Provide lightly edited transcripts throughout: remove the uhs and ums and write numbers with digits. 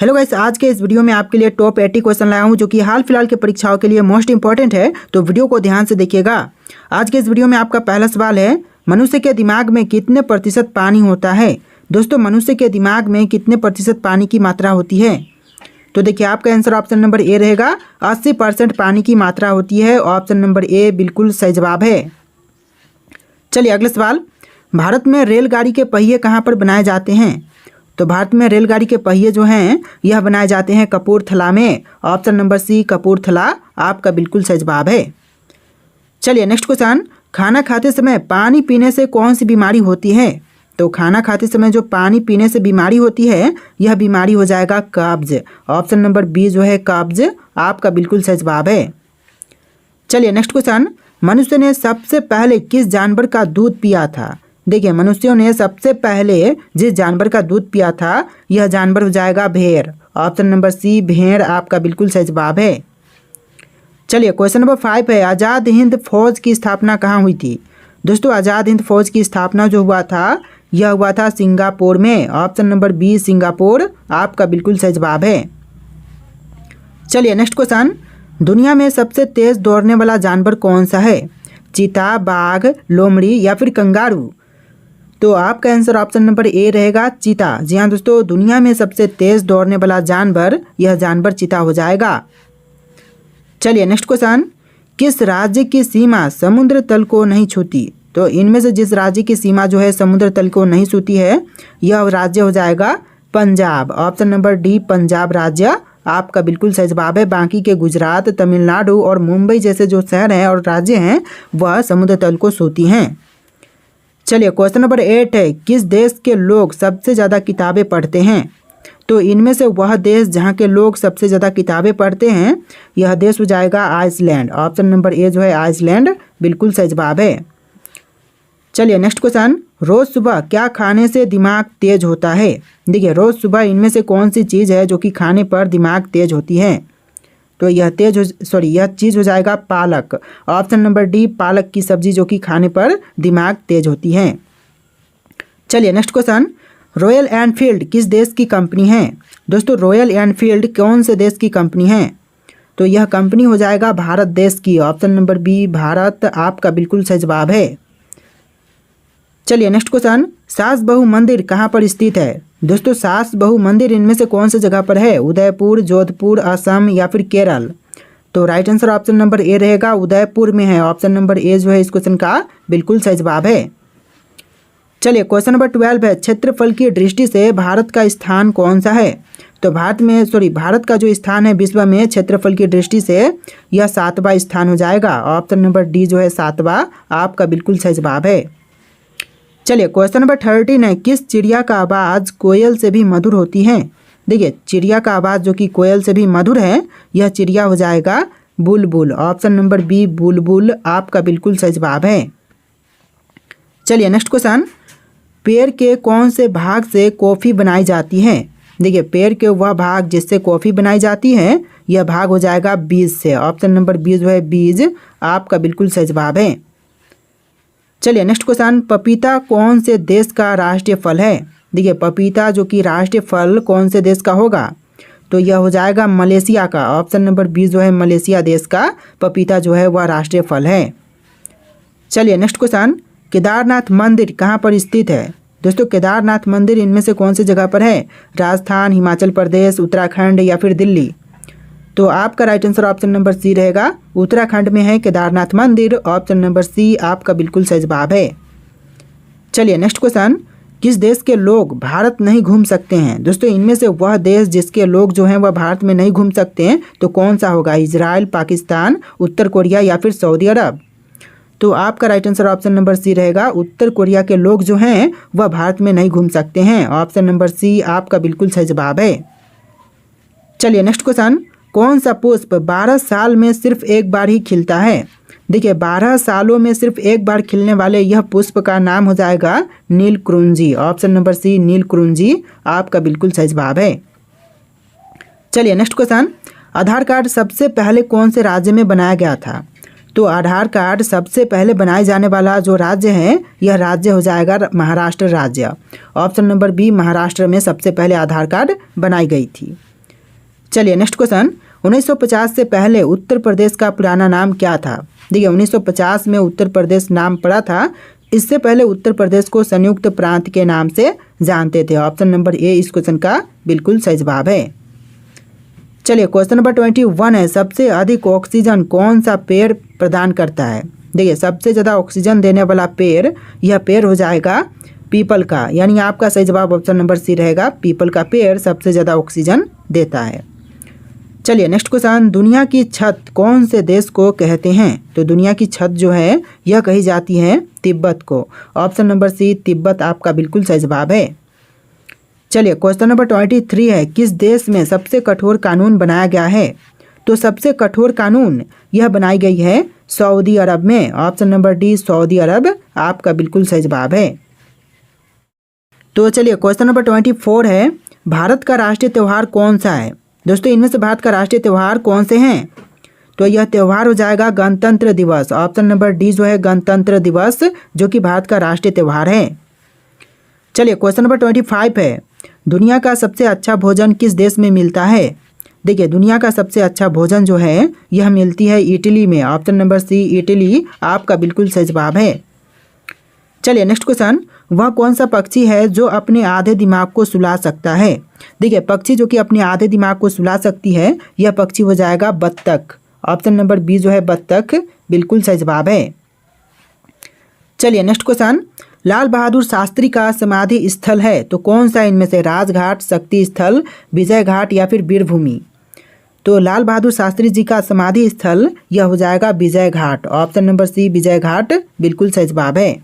Hello guys, आज के इस वीडियो में आपके लिए टॉप 80 क्वेश्चन लाया हूं जो कि हाल फिलहाल के परीक्षाओं के लिए मोस्ट इंपॉर्टेंट है, तो वीडियो को ध्यान से देखिएगा। आज के इस वीडियो में आपका पहला सवाल है, मनुष्य के दिमाग में कितने प्रतिशत पानी होता है। दोस्तों, मनुष्य के दिमाग में कितने प्रतिशत पानी की मात्रा होती है? तो देखिए, आपका आंसर ऑप्शन नंबर ए रहेगा, 80% पानी की मात्रा होती है। ऑप्शन नंबर ए बिल्कुल सही जवाब है। चलिए अगला सवाल, भारत में रेलगाड़ी के पहिए कहाँ पर बनाए जाते हैं? तो भारत में रेलगाड़ी के पहिए जो हैं यह बनाए जाते हैं कपूरथला में। ऑप्शन नंबर सी कपूरथला आपका बिल्कुल सही जवाब है। चलिए नेक्स्ट क्वेश्चन, खाना खाते समय पानी पीने से कौन सी बीमारी होती है? तो खाना खाते समय जो पानी पीने से बीमारी होती है यह बीमारी हो जाएगा कब्ज। ऑप्शन नंबर बी जो है कब्ज आपका बिल्कुल सही जवाब है। चलिए नेक्स्ट क्वेश्चन, मनुष्य ने सबसे पहले किस जानवर का दूध पिया था? देखिए, मनुष्यों ने सबसे पहले जिस जानवर का दूध पिया था यह जानवर हो जाएगा भेड़। ऑप्शन नंबर सी भेड़ आपका बिल्कुल सही जवाब है। चलिए क्वेश्चन नंबर 5 है, आज़ाद हिंद फौज की स्थापना कहाँ हुई थी? दोस्तों, आज़ाद हिंद फौज की स्थापना जो हुआ था यह हुआ था सिंगापुर में। ऑप्शन नंबर बी सिंगापुर आपका बिल्कुल सही जवाब है। चलिए नेक्स्ट क्वेश्चन, दुनिया में सबसे तेज दौड़ने वाला जानवर कौन सा है? चीता, बाघ, लोमड़ी या फिर कंगारू? तो आपका आंसर ऑप्शन नंबर ए रहेगा चीता। जी हाँ दोस्तों, दुनिया में सबसे तेज दौड़ने वाला जानवर यह जानवर चीता हो जाएगा। चलिए नेक्स्ट क्वेश्चन, किस राज्य की सीमा समुद्र तल को नहीं छूती? तो इनमें से जिस राज्य की सीमा जो है समुद्र तल को नहीं छूती है यह राज्य हो जाएगा Punjab. Option number D Punjab राज्य आपका बिल्कुल सही जवाब है। बाकी के गुजरात, तमिलनाडु और मुंबई जैसे जो शहर हैं और राज्य हैं वह समुद्र तल को छूती हैं। चलिए क्वेश्चन नंबर 8 है, किस देश के लोग सबसे ज़्यादा किताबें पढ़ते हैं? तो इनमें से वह देश जहाँ के लोग सबसे ज़्यादा किताबें पढ़ते हैं यह देश हो जाएगा आइसलैंड। ऑप्शन नंबर ए जो है आइसलैंड बिल्कुल सही जवाब है। चलिए नेक्स्ट क्वेश्चन, रोज़ सुबह क्या खाने से दिमाग तेज होता है? देखिए, रोज़ सुबह इनमें से कौन सी चीज़ है जो कि खाने पर दिमाग तेज होती है? तो यह यह चीज़ हो जाएगा पालक। ऑप्शन नंबर डी पालक की सब्जी जो कि खाने पर दिमाग तेज होती है। चलिए नेक्स्ट क्वेश्चन, रॉयल एनफील्ड किस देश की कंपनी है? दोस्तों, रॉयल एनफील्ड कौन से देश की कंपनी है? तो यह कंपनी हो जाएगा भारत देश की। ऑप्शन नंबर बी भारत आपका बिल्कुल सही जवाब है। चलिए नेक्स्ट क्वेश्चन, सास बहू मंदिर कहाँ पर स्थित है? दोस्तों, सास बहू मंदिर इनमें से कौन सी जगह पर है? उदयपुर, जोधपुर, असम या फिर केरल? तो राइट आंसर ऑप्शन नंबर ए रहेगा, उदयपुर में है। ऑप्शन नंबर ए जो है इस क्वेश्चन का बिल्कुल सही जवाब है। चलिए क्वेश्चन नंबर 12 है, क्षेत्रफल की दृष्टि से भारत का स्थान कौन सा है? तो भारत का जो स्थान है विश्व में क्षेत्रफल की दृष्टि से यह 7वां स्थान हो जाएगा। ऑप्शन नंबर डी जो है 7वां आपका बिल्कुल सही जवाब है। चलिए क्वेश्चन नंबर 13 है, किस चिड़िया का आवाज़ कोयल से भी मधुर होती है? देखिए, चिड़िया का आवाज़ जो कि कोयल से भी मधुर है यह चिड़िया हो जाएगा बुलबुल। ऑप्शन नंबर बी बुलबुल आपका बिल्कुल सही जवाब है। चलिए नेक्स्ट क्वेश्चन, पेड़ के कौन से भाग से कॉफ़ी बनाई जाती है? देखिए, पेड़ के वह भाग जिससे कॉफ़ी बनाई जाती है यह भाग हो जाएगा बीज से। ऑप्शन नंबर बी जो है बीज आपका बिल्कुल सही जवाब है। चलिए नेक्स्ट क्वेश्चन, पपीता कौन से देश का राष्ट्रीय फल है? देखिए, पपीता जो कि राष्ट्रीय फल कौन से देश का होगा? तो यह हो जाएगा मलेशिया का। ऑप्शन नंबर बी जो है मलेशिया देश का पपीता जो है वह राष्ट्रीय फल है। चलिए नेक्स्ट क्वेश्चन, केदारनाथ मंदिर कहाँ पर स्थित है? दोस्तों, केदारनाथ मंदिर इनमें से कौन सी जगह पर है? राजस्थान, हिमाचल प्रदेश, उत्तराखंड या फिर दिल्ली? तो आपका right answer option number C रहेगा, उत्तराखंड में है केदारनाथ मंदिर। ऑप्शन नंबर सी आपका बिल्कुल सही जवाब है। चलिए नेक्स्ट क्वेश्चन, किस देश के लोग भारत नहीं घूम सकते हैं? दोस्तों, इनमें से वह देश जिसके लोग जो हैं वह भारत में नहीं घूम सकते हैं तो कौन सा होगा? इजराइल, पाकिस्तान, उत्तर कोरिया या फिर सऊदी अरब? तो आपका right answer option number C रहेगा, उत्तर कोरिया के लोग जो हैं वह भारत में नहीं घूम सकते हैं। ऑप्शन नंबर सी आपका बिल्कुल सही जवाब है। चलिए नेक्स्ट क्वेश्चन, कौन सा पुष्प 12 साल में सिर्फ एक बार ही खिलता है? देखिए, 12 सालों में सिर्फ एक बार खिलने वाले यह पुष्प का नाम हो जाएगा नीलकुरुंजी। ऑप्शन नंबर सी नीलकुरुंजी आपका बिल्कुल सही जवाब है। चलिए नेक्स्ट क्वेश्चन, आधार कार्ड सबसे पहले कौन से राज्य में बनाया गया था? तो आधार कार्ड सबसे पहले बनाए जाने वाला जो राज्य है यह राज्य हो जाएगा महाराष्ट्र राज्य। ऑप्शन नंबर बी महाराष्ट्र में सबसे पहले आधार कार्ड बनाई गई थी। चलिए नेक्स्ट क्वेश्चन, 1950 से पहले उत्तर प्रदेश का पुराना नाम क्या था? देखिए 1950 में उत्तर प्रदेश नाम पड़ा था। इससे पहले उत्तर प्रदेश को संयुक्त प्रांत के नाम से जानते थे। ऑप्शन नंबर ए इस क्वेश्चन का बिल्कुल सही जवाब है। चलिए क्वेश्चन नंबर 21 है, सबसे अधिक ऑक्सीजन कौन सा पेड़ प्रदान करता है? देखिए सबसे ज़्यादा ऑक्सीजन देने वाला पेड़, यह पेड़ हो जाएगा पीपल का, यानी आपका सही जवाब ऑप्शन नंबर सी रहेगा। पीपल का पेड़ सबसे ज़्यादा ऑक्सीजन देता है। चलिए नेक्स्ट क्वेश्चन, दुनिया की छत कौन से देश को कहते हैं? तो दुनिया की छत जो है यह कही जाती है तिब्बत को। ऑप्शन नंबर सी तिब्बत आपका बिल्कुल सही जवाब है। चलिए क्वेश्चन नंबर 23 है, किस देश में सबसे कठोर कानून बनाया गया है? तो सबसे कठोर कानून यह बनाई गई है सऊदी अरब में। ऑप्शन नंबर डी सऊदी अरब आपका बिल्कुल सही जवाब है। तो चलिए क्वेश्चन नंबर 24 है, भारत का राष्ट्रीय त्यौहार कौन सा है? दोस्तों इनमें से भारत का राष्ट्रीय त्यौहार कौन से हैं? तो यह त्यौहार हो जाएगा गणतंत्र दिवस। ऑप्शन नंबर डी जो है गणतंत्र दिवस, जो कि भारत का राष्ट्रीय त्यौहार है। चलिए क्वेश्चन नंबर 25 है, दुनिया का सबसे अच्छा भोजन किस देश में मिलता है? देखिए दुनिया का सबसे अच्छा भोजन जो है यह मिलती है इटली में। ऑप्शन नंबर सी इटली आपका बिल्कुल सही जवाब है। चलिए नेक्स्ट क्वेश्चन, वह कौन सा पक्षी है जो अपने आधे दिमाग को सुला सकता है? देखिए पक्षी जो कि अपने आधे दिमाग को सुला सकती है, यह पक्षी हो जाएगा बत्तख। ऑप्शन नंबर बी जो है बत्तख बिल्कुल सही जवाब है। चलिए नेक्स्ट क्वेश्चन, लाल बहादुर शास्त्री का समाधि स्थल है तो कौन सा इनमें से? राजघाट, शक्ति स्थल, विजय घाट या फिर वीरभूमि? तो लाल बहादुर शास्त्री जी का समाधि स्थल यह हो जाएगा विजय घाट। ऑप्शन नंबर सी विजय घाट बिल्कुल सही जवाब है।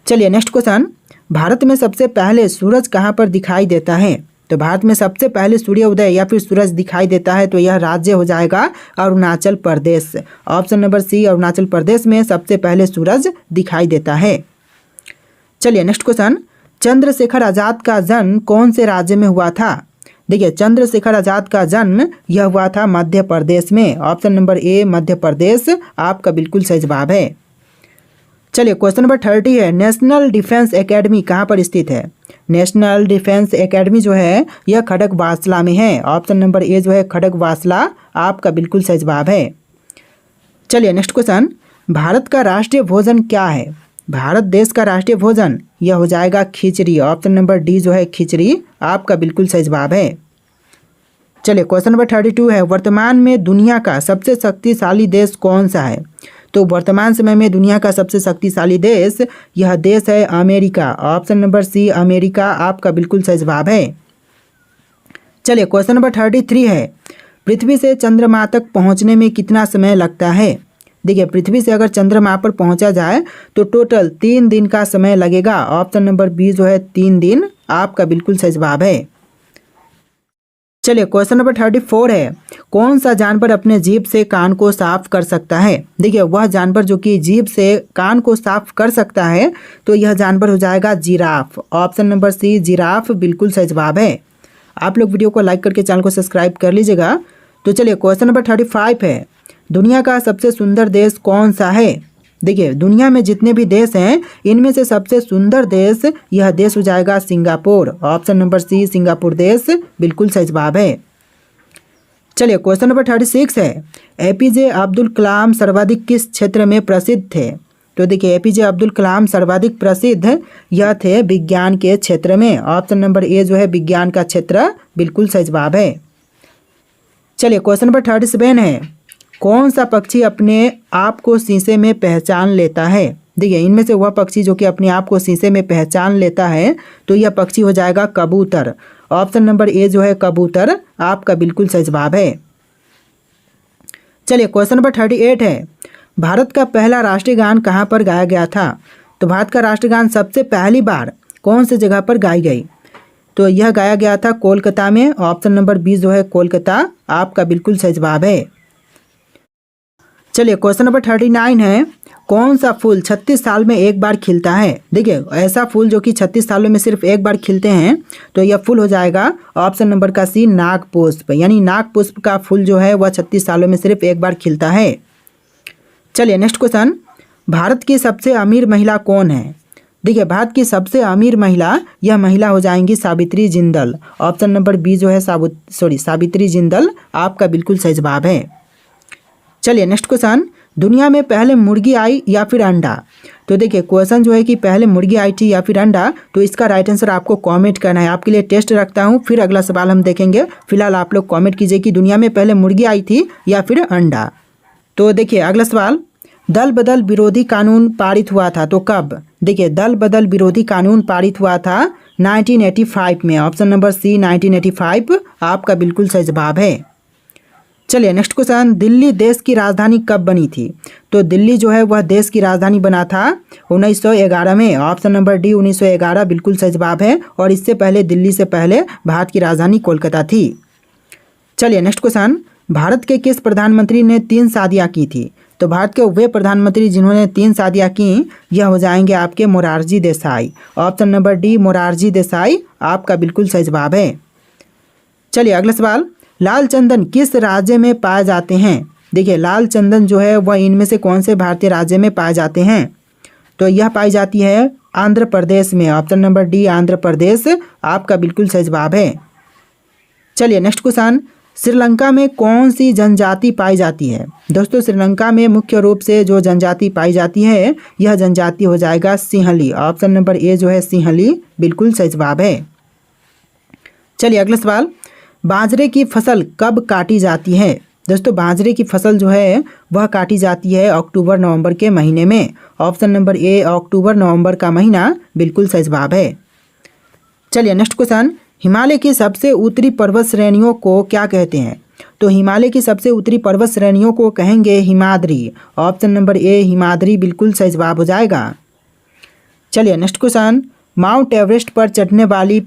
चलिए नेक्स्ट क्वेश्चन, भारत में सबसे पहले सूरज कहाँ पर दिखाई देता है? तो भारत में सबसे पहले सूर्योदय या फिर सूरज दिखाई देता है तो यह राज्य हो जाएगा अरुणाचल प्रदेश। ऑप्शन नंबर सी अरुणाचल प्रदेश में सबसे पहले सूरज दिखाई देता है। चलिए नेक्स्ट क्वेश्चन, चंद्रशेखर आज़ाद का जन्म कौन से राज्य में हुआ था? देखिए चंद्रशेखर आज़ाद का जन्म यह हुआ था मध्य प्रदेश में। ऑप्शन नंबर ए मध्य प्रदेश आपका बिल्कुल सही जवाब है। चलिए क्वेश्चन नंबर 30 है, नेशनल डिफेंस एकेडमी कहाँ पर स्थित है? नेशनल डिफेंस एकेडमी जो है यह खड़गवासला में है। ऑप्शन नंबर ए जो है खड़गवासला आपका बिल्कुल सही जवाब है। चलिए नेक्स्ट क्वेश्चन, भारत का राष्ट्रीय भोजन क्या है? भारत देश का राष्ट्रीय भोजन यह हो जाएगा खिचड़ी। ऑप्शन नंबर डी जो है खिचड़ी आपका बिल्कुल सही जवाब है। चलिए क्वेश्चन नंबर 32 है, वर्तमान में दुनिया का सबसे शक्तिशाली देश कौन सा है? तो वर्तमान समय में दुनिया का सबसे शक्तिशाली देश यह देश है America. Option number C America आपका बिल्कुल सही जवाब है। चलिए क्वेश्चन नंबर 33 है, पृथ्वी से चंद्रमा तक पहुंचने में कितना समय लगता है? देखिए पृथ्वी से अगर चंद्रमा पर पहुंचा जाए तो टोटल 3 दिन का समय लगेगा। ऑप्शन नंबर बी जो है 3 दिन आपका बिल्कुल सही जवाब है। चलिए क्वेश्चन नंबर 34 है, कौन सा जानवर अपने जीभ से कान को साफ कर सकता है? देखिए वह जानवर जो कि जीभ से कान को साफ कर सकता है तो यह जानवर हो जाएगा giraffe. Option number C giraffe बिल्कुल सही जवाब है। आप लोग वीडियो को लाइक करके चैनल को सब्सक्राइब कर लीजिएगा। तो चलिए क्वेश्चन नंबर 35 है, दुनिया का सबसे सुंदर देश कौन सा है? देखिए दुनिया में जितने भी देश हैं इनमें से सबसे सुंदर देश यह देश हो जाएगा Singapore. Option number C Singapore देश बिल्कुल सही जवाब है। चलिए क्वेश्चन नंबर 36 है, एपीजे अब्दुल कलाम सर्वाधिक किस क्षेत्र में प्रसिद्ध थे? तो देखिए एपीजे अब्दुल कलाम सर्वाधिक प्रसिद्ध यह थे विज्ञान के क्षेत्र में। ऑप्शन नंबर ए जो है विज्ञान का क्षेत्र बिल्कुल सही जवाब है। चलिए क्वेश्चन नंबर 37 है, कौन सा पक्षी अपने आप को शीशे में पहचान लेता है? देखिए इनमें से वह पक्षी जो कि अपने आप को शीशे में पहचान लेता है तो यह पक्षी हो जाएगा कबूतर। ऑप्शन नंबर ए जो है कबूतर आपका बिल्कुल सही जवाब है। चलिए क्वेश्चन नंबर 38 है, भारत का पहला राष्ट्रीय गान कहाँ पर गाया गया था? तो भारत का राष्ट्रीय गान सबसे पहली बार कौन सी जगह पर गाई गई? तो यह गाया गया था कोलकाता में। ऑप्शन नंबर बी जो है कोलकाता आपका बिल्कुल सही जवाब है। चलिए क्वेश्चन नंबर 39 है, कौन सा फूल 36 साल में एक बार खिलता है? देखिए ऐसा फूल जो कि 36 सालों में सिर्फ एक बार खिलते हैं तो यह फूल हो जाएगा ऑप्शन नंबर का सी नागपुष्प। यानी नागपुष्प का फूल जो है वह 36 सालों में सिर्फ एक बार खिलता है। चलिए नेक्स्ट क्वेश्चन, भारत की सबसे अमीर महिला कौन है? देखिए भारत की सबसे अमीर महिला, यह महिला हो जाएंगी Savitri Jindal. Option number B जो है सावित्री जिंदल आपका बिल्कुल सही जवाब है। चलिए नेक्स्ट क्वेश्चन, दुनिया में पहले मुर्गी आई या फिर अंडा? तो देखिए क्वेश्चन जो है कि पहले मुर्गी आई थी या फिर अंडा, तो इसका राइट आंसर आपको कमेंट करना है। आपके लिए टेस्ट रखता हूँ, फिर अगला सवाल हम देखेंगे। फिलहाल आप लोग कमेंट कीजिए कि दुनिया में पहले मुर्गी आई थी या फिर अंडा। तो देखिए अगला सवाल, दल बदल विरोधी कानून पारित हुआ था तो कब? देखिए दल बदल विरोधी कानून पारित हुआ था 1985 में। ऑप्शन नंबर सी 1985 आपका बिल्कुल सही जवाब है। चलिए नेक्स्ट क्वेश्चन, दिल्ली देश की राजधानी कब बनी थी? तो दिल्ली जो है वह देश की राजधानी बना था 1911 में। ऑप्शन नंबर डी 1911 बिल्कुल सही जवाब है। और इससे पहले दिल्ली से पहले भारत की राजधानी कोलकाता थी। चलिए नेक्स्ट क्वेश्चन, भारत के किस प्रधानमंत्री ने 3 शादियां की थी? तो भारत के वे प्रधानमंत्री जिन्होंने 3 शादियां की, यह हो जाएंगे आपके Morarji Desai. Option number D Morarji Desai आपका बिल्कुल सही जवाब है। चलिए अगला सवाल, लाल चंदन किस राज्य में पाए जाते हैं? देखिए लाल चंदन जो है वह इनमें से कौन से भारतीय राज्य में पाए जाते हैं? तो यह पाई जाती है आंध्र प्रदेश में। Option number D Andhra Pradesh आपका बिल्कुल सही जवाब है। चलिए नेक्स्ट क्वेश्चन, श्रीलंका में कौन सी जनजाति पाई जाती है? दोस्तों श्रीलंका में मुख्य रूप से जो जनजाति पाई जाती है, यह जनजाति हो जाएगा सिंहली। ऑप्शन नंबर ए जो है सिंहली बिल्कुल सही जवाब है। चलिए अगला सवाल, बाजरे की फसल कब काटी जाती है? दोस्तों बाजरे की फसल जो है वह काटी जाती है अक्टूबर नवंबर के महीने में। ऑप्शन नंबर ए अक्टूबर नवंबर का महीना बिल्कुल सही जवाब है। चलिए नेक्स्ट क्वेश्चन, हिमालय की सबसे उत्तरी पर्वत श्रेणियों को क्या कहते हैं? तो हिमालय की सबसे उत्तरी पर्वत श्रेणियों को कहेंगे हिमाद्री। ऑप्शन नंबर ए हिमाद्री बिल्कुल सही जवाब हो जाएगा। चलिए नेक्स्ट क्वेश्चन, माउंट एवरेस्ट पर चढ़ने वाली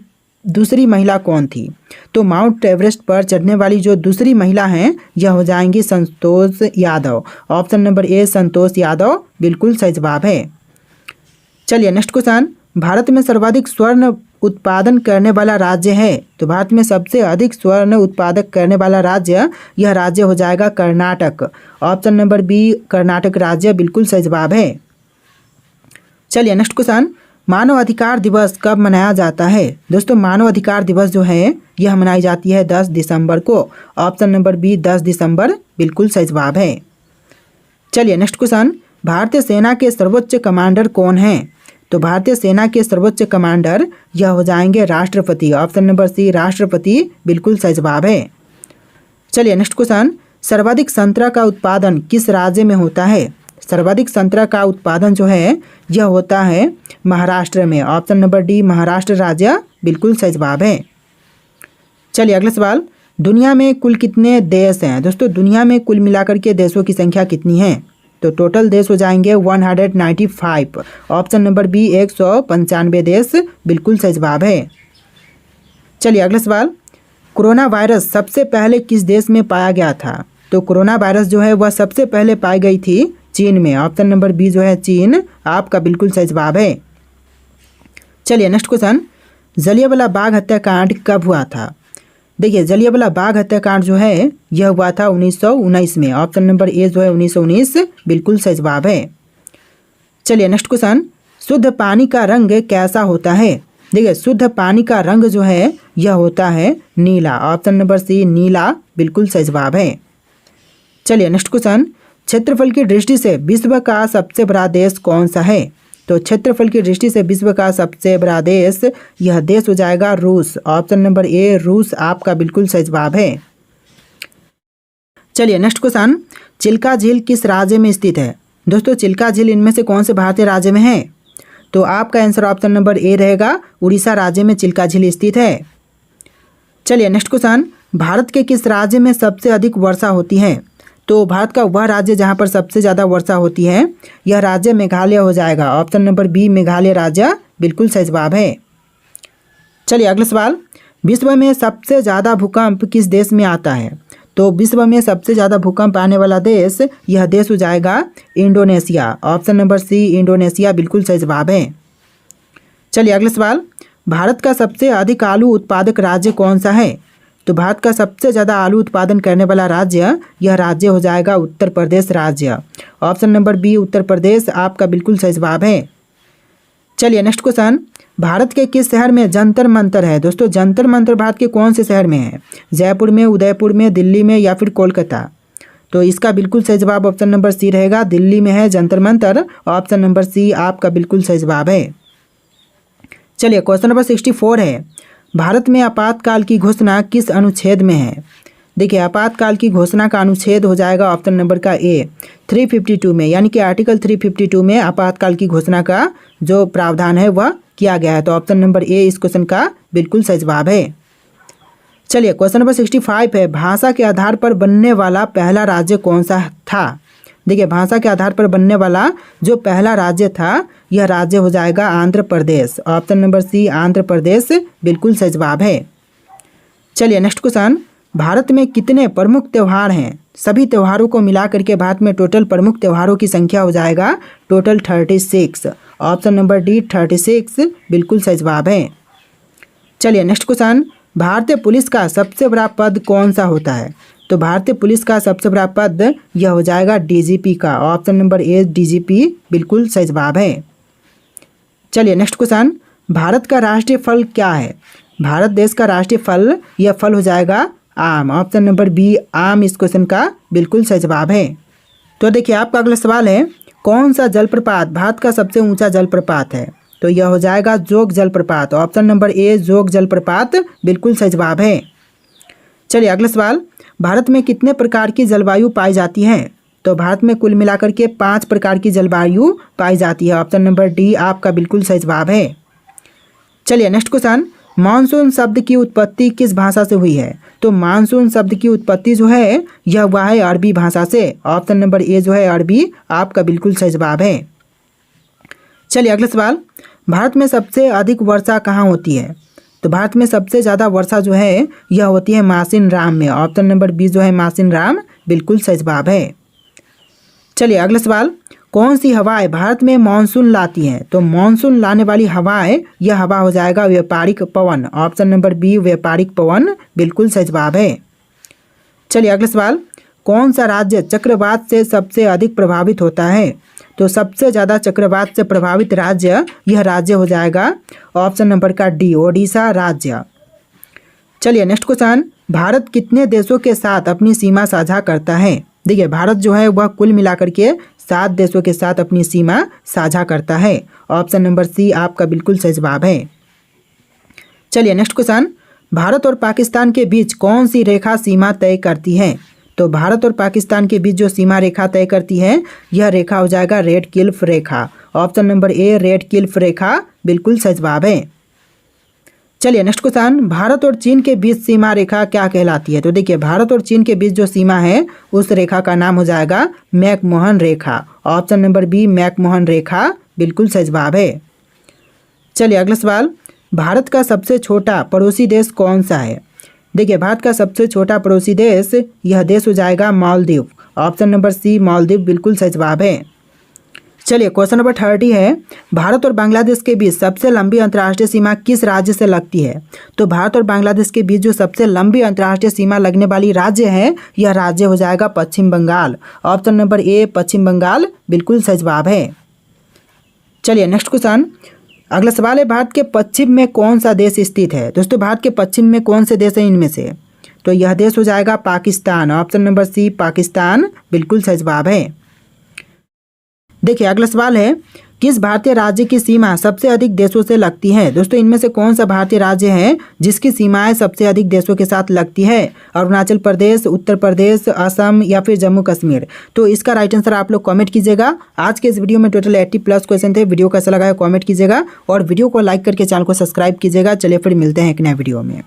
दूसरी महिला कौन थी? तो माउंट एवरेस्ट पर चढ़ने वाली जो दूसरी महिला हैं, यह हो जाएंगी संतोष यादव। ऑप्शन नंबर ए संतोष यादव बिल्कुल सही जवाब है। चलिए नेक्स्ट क्वेश्चन, भारत में सर्वाधिक स्वर्ण उत्पादन करने वाला राज्य है? तो भारत में सबसे अधिक स्वर्ण उत्पादक करने वाला राज्य, यह राज्य हो जाएगा Karnataka. Option number B Karnataka राज्य बिल्कुल सही जवाब है। चलिए नेक्स्ट क्वेश्चन, मानव अधिकार दिवस कब मनाया जाता है? दोस्तों मानव अधिकार दिवस जो है यह मनाई जाती है 10 दिसंबर को। ऑप्शन नंबर बी 10 दिसंबर बिल्कुल सही जवाब है। चलिए नेक्स्ट क्वेश्चन, भारतीय सेना के सर्वोच्च कमांडर कौन हैं? तो भारतीय सेना के सर्वोच्च कमांडर यह हो जाएंगे राष्ट्रपति। ऑप्शन नंबर सी राष्ट्रपति बिल्कुल सही जवाब है। चलिए नेक्स्ट क्वेश्चन, सर्वाधिक संतरा का उत्पादन किस राज्य में होता है? सर्वाधिक संतरा का उत्पादन जो है यह होता है महाराष्ट्र में। ऑप्शन नंबर डी महाराष्ट्र राज्य बिल्कुल सही जवाब है। चलिए अगला सवाल, दुनिया में कुल कितने देश हैं? दोस्तों दुनिया में कुल मिलाकर के देशों की संख्या कितनी है? तो टोटल देश हो जाएंगे 195। ऑप्शन नंबर बी 195 देश बिल्कुल सही जवाब है। चलिए अगला सवाल, कोरोना वायरस सबसे पहले किस देश में पाया गया था? तो कोरोना वायरस जो है वह सबसे पहले पाई गई थी चीन में। ऑप्शन नंबर बी जो है चीन आपका बिल्कुल सही जवाब है। चलिए नेक्स्ट क्वेश्चन, जलियांवाला बाग हत्याकांड कब हुआ था? देखिए जलियांवाला बाग हत्याकांड जो है यह हुआ था 1919 में। ऑप्शन नंबर ए जो है 1919 बिल्कुल सही जवाब है। चलिए नेक्स्ट क्वेश्चन, शुद्ध पानी का रंग कैसा होता है? देखिए शुद्ध पानी का रंग जो है यह होता है नीला। ऑप्शन नंबर सी नीला बिल्कुल सही जवाब है। चलिए नेक्स्ट क्वेश्चन, क्षेत्रफल की दृष्टि से विश्व का सबसे बड़ा देश कौन सा है? तो क्षेत्रफल की दृष्टि से विश्व का सबसे बड़ा देश, यह देश हो जाएगा रूस। ऑप्शन नंबर ए रूस आपका बिल्कुल सही जवाब है। चलिए नेक्स्ट क्वेश्चन, चिल्का झील किस राज्य में स्थित है? दोस्तों चिल्का झील इनमें से कौन से भारतीय राज्य में है? तो आपका आंसर ऑप्शन नंबर ए रहेगा, उड़ीसा राज्य में चिल्का झील स्थित है। चलिए नेक्स्ट क्वेश्चन, भारत के किस राज्य में सबसे अधिक वर्षा होती है? तो भारत का वह राज्य जहां पर सबसे ज़्यादा वर्षा होती है, यह राज्य मेघालय हो जाएगा। ऑप्शन नंबर बी मेघालय राज्य बिल्कुल सही जवाब है। चलिए अगला सवाल, विश्व में सबसे ज़्यादा भूकंप किस देश में आता है? तो विश्व में सबसे ज़्यादा भूकंप आने वाला देश, यह देश हो जाएगा Indonesia. Option number C Indonesia बिल्कुल सही जवाब है। चलिए अगला सवाल, भारत का सबसे अधिक आलू उत्पादक राज्य कौन सा है? तो भारत का सबसे ज़्यादा आलू उत्पादन करने वाला राज्य, यह राज्य हो जाएगा उत्तर प्रदेश राज्य। Option number B Uttar Pradesh आपका बिल्कुल सही जवाब है। चलिए नेक्स्ट क्वेश्चन, भारत के किस शहर में जंतर मंतर है? दोस्तों जंतर मंतर भारत के कौन से शहर में है? जयपुर में, उदयपुर में, दिल्ली में या फिर कोलकाता? तो इसका बिल्कुल सही जवाब ऑप्शन नंबर सी रहेगा, दिल्ली में है Jantar Mantar. Option number C आपका बिल्कुल सही जवाब है। चलिए क्वेश्चन नंबर 64 है, भारत में आपातकाल की घोषणा किस अनुच्छेद में है? देखिए आपातकाल की घोषणा का अनुच्छेद हो जाएगा ऑप्शन नंबर का ए 352 में, यानी कि आर्टिकल 352 में आपातकाल की घोषणा का जो प्रावधान है वह किया गया है। तो ऑप्शन नंबर ए इस क्वेश्चन का बिल्कुल सही जवाब है। चलिए क्वेश्चन नंबर 65 है, भाषा के आधार पर बनने वाला पहला राज्य कौन सा था? देखिए भाषा के आधार पर बनने वाला जो पहला राज्य था यह राज्य हो जाएगा आंध्र प्रदेश। ऑप्शन नंबर सी आंध्र प्रदेश बिल्कुल सही जवाब है। चलिए नेक्स्ट क्वेश्चन, भारत में कितने प्रमुख त्यौहार हैं? सभी त्योहारों को मिला करके भारत में टोटल प्रमुख त्योहारों की संख्या हो जाएगा टोटल 36। ऑप्शन नंबर डी 36 बिल्कुल सही जवाब है। चलिए नेक्स्ट क्वेश्चन, भारतीय पुलिस का सबसे बड़ा पद कौन सा होता है? तो भारतीय पुलिस का सबसे बड़ा पद यह हो जाएगा डीजीपी का। ऑप्शन नंबर ए डीजीपी बिल्कुल सही जवाब है। चलिए नेक्स्ट क्वेश्चन, भारत का राष्ट्रीय फल क्या है? भारत देश का राष्ट्रीय फल यह फल हो जाएगा आम। ऑप्शन नंबर बी आम इस क्वेश्चन का बिल्कुल सही जवाब है। तो देखिए आपका अगला सवाल है, कौन सा जलप्रपात भारत का सबसे ऊंचा जलप्रपात है? तो यह हो जाएगा जोग जलप्रपात। ऑप्शन नंबर ए जोग जलप्रपात बिल्कुल सही जवाब है। चलिए अगला सवाल, भारत में कितने प्रकार की जलवायु पाई जाती है? तो भारत में कुल मिलाकर के 5 प्रकार की जलवायु पाई जाती है। ऑप्शन नंबर डी आपका बिल्कुल सही जवाब है। चलिए नेक्स्ट क्वेश्चन, मानसून शब्द की उत्पत्ति किस भाषा से हुई है? तो मानसून शब्द की उत्पत्ति जो है यह हुआ है अरबी भाषा से। ऑप्शन नंबर ए जो है अरबी आपका बिल्कुल सही जवाब है। चलिए अगला सवाल, भारत में सबसे अधिक वर्षा कहाँ होती है? तो भारत में सबसे ज़्यादा वर्षा जो है यह होती है मासिन राम में। ऑप्शन नंबर बी जो है मासिन राम बिल्कुल सही जवाब है। चलिए अगला सवाल, कौन सी हवाएं भारत में मानसून लाती हैं? तो मानसून लाने वाली हवाएं यह हवा हो जाएगा व्यापारिक पवन। ऑप्शन नंबर बी व्यापारिक पवन बिल्कुल सही जवाब है। चलिए अगला सवाल, कौन सा राज्य चक्रवात से सबसे अधिक प्रभावित होता है? तो सबसे ज़्यादा चक्रवात से प्रभावित राज्य यह राज्य हो जाएगा ऑप्शन नंबर का डी ओडिशा राज्य। चलिए नेक्स्ट क्वेश्चन, भारत कितने देशों के साथ अपनी सीमा साझा करता है? देखिए भारत जो है वह कुल मिलाकर के 7 देशों के साथ अपनी सीमा साझा करता है। ऑप्शन नंबर सी आपका बिल्कुल सही जवाब है। चलिए नेक्स्ट क्वेश्चन, भारत और पाकिस्तान के बीच कौन सी रेखा सीमा तय करती है? तो भारत और पाकिस्तान के बीच जो सीमा रेखा तय करती है यह रेखा हो जाएगा रेड क्लिफ रेखा। Option number A Radcliffe रेखा बिल्कुल सही जवाब है। चलिए नेक्स्ट क्वेश्चन, भारत और चीन के बीच सीमा रेखा क्या कहलाती है? तो देखिए भारत और चीन के बीच जो सीमा है उस रेखा का नाम हो जाएगा मैकमोहन रेखा। ऑप्शन नंबर बी मैकमोहन रेखा बिल्कुल सही जवाब है। चलिए अगला सवाल, भारत का सबसे छोटा पड़ोसी देश कौन सा है? देखिए भारत का सबसे छोटा पड़ोसी देश यह देश हो जाएगा Maldives. Option number C Maldives बिल्कुल सही जवाब है। चलिए क्वेश्चन नंबर 30 है, भारत और बांग्लादेश के बीच सबसे लंबी अंतर्राष्ट्रीय सीमा किस राज्य से लगती है? तो भारत और बांग्लादेश के बीच जो सबसे लंबी अंतर्राष्ट्रीय सीमा लगने वाली राज्य है यह राज्य हो जाएगा पश्चिम बंगाल। ऑप्शन नंबर ए पश्चिम बंगाल बिल्कुल सही जवाब है। चलिए नेक्स्ट क्वेश्चन, अगला सवाल है, भारत के पश्चिम में कौन सा देश स्थित है? दोस्तों भारत के पश्चिम में कौन से देश हैं इनमें से? तो यह देश हो जाएगा Pakistan. Option number C Pakistan बिल्कुल सही जवाब है। देखिए अगला सवाल है, किस भारतीय राज्य की सीमा सबसे अधिक देशों से लगती है? दोस्तों इनमें से कौन सा भारतीय राज्य है जिसकी सीमाएं सबसे अधिक देशों के साथ लगती है? अरुणाचल प्रदेश, उत्तर प्रदेश, असम या फिर जम्मू कश्मीर? तो इसका राइट आंसर आप लोग कमेंट कीजिएगा। आज के इस वीडियो में टोटल 80+ क्वेश्चन थे। वीडियो कैसा लगा है कमेंट कीजिएगा और वीडियो को लाइक करके चैनल को सब्सक्राइब कीजिएगा। चलिए फिर मिलते हैं एक नए वीडियो में।